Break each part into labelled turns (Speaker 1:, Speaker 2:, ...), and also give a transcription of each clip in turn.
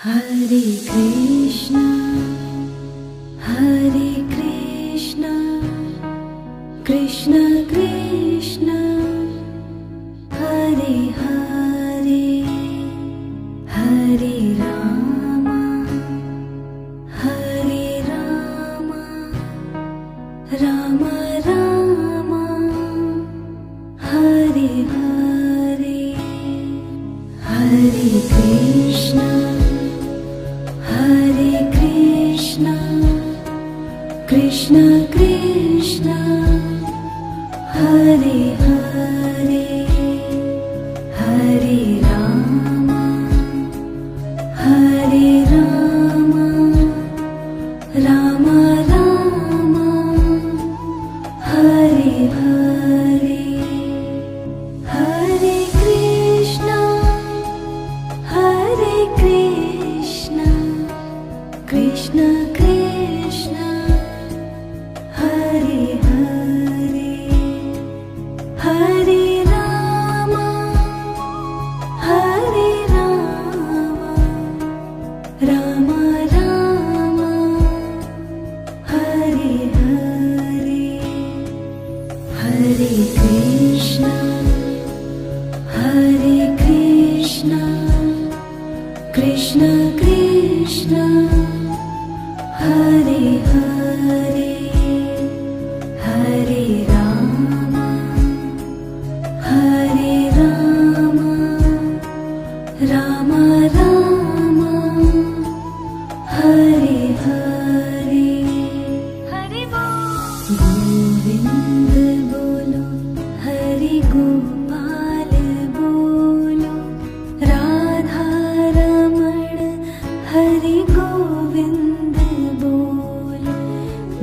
Speaker 1: Hare Krishna, Hare Krishna, Krishna Krishna, Hare Hare, Hare Rama, Hare Rama, Rama Rama, Hare Hare, Hare Krishna, Hare Krishna, Krishna Krishna, Hare Hare, Hare Rama, Hare Rama, Rama Rama, Hare Hare, Hare Krishna, Hare Krishna, Krishna Krishna, Hare Hare, Hare Rama, Hare Rama, Rama Rama, Hare Hare, Hare Krishna, Hare Krishna, Krishna Krishna, Hare Hare, Hare Rama, Hare Rama, Rama Rama, Hare Hare, Hare Govind bolo, Hare Gopal bolo, Radha Raman, Hare Govind bolo,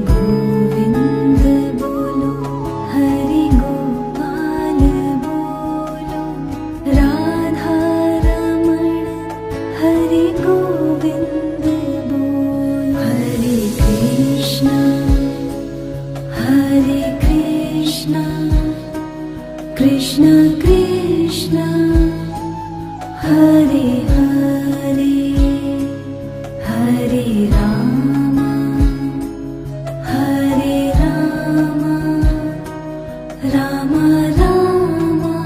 Speaker 1: Govind bolo, Hare Gopal bolo, Radha Raman, Hare Govind bolo, Hare Krishna, Hare Krishna, Krishna Krishna, Hare Hare, Hare Rama, Hare Rama, Rama Rama,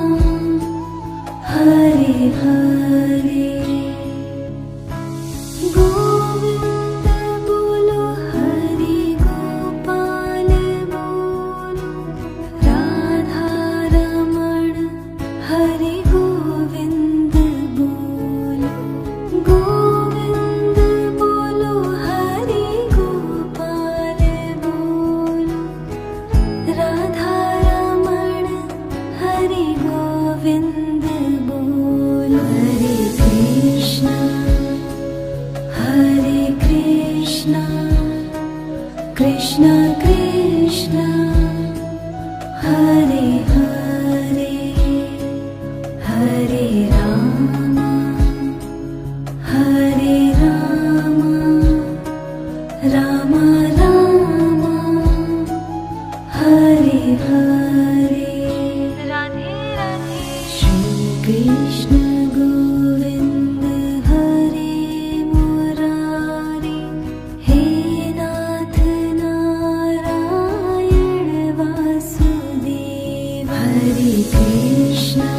Speaker 1: Hare Hare, Govind bolo, Hare Gopal bolo, Radha Raman, Hare Govind bolo, Govind bolo, Hare Gopal bolo, Radha Raman, Hare Govind bolo, Hare Krishna, Hare Krishna, Krishna Krishna, Hare Hare, Hare Rama, Hare Rama, Rama Rama, Hare Hare, Radhe Radhe, Shri Krishna Govind Hare Murari, He Nath Narayan Vasudeva, Hare Krishna,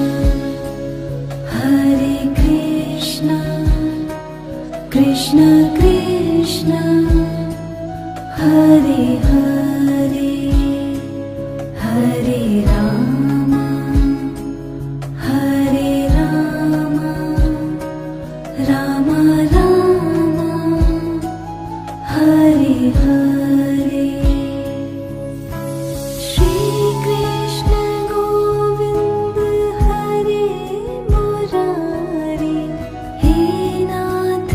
Speaker 1: Hare Krishna, Krishna Krishna, Hare Hare, Hare Rama, Hare Rama, Rama Rama, Hare Hare, Shri Krishna Govind Hare Murari, He Nath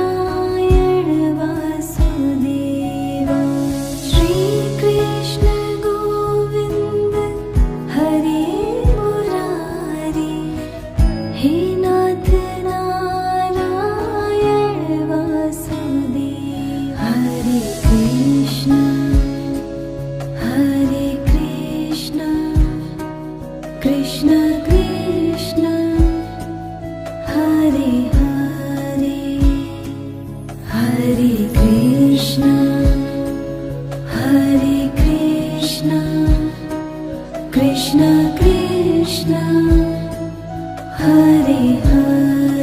Speaker 1: Narayan Vasudeva, Shri Krishna Govind Hare Murari, He Nath Narayan Krishna Hare Hare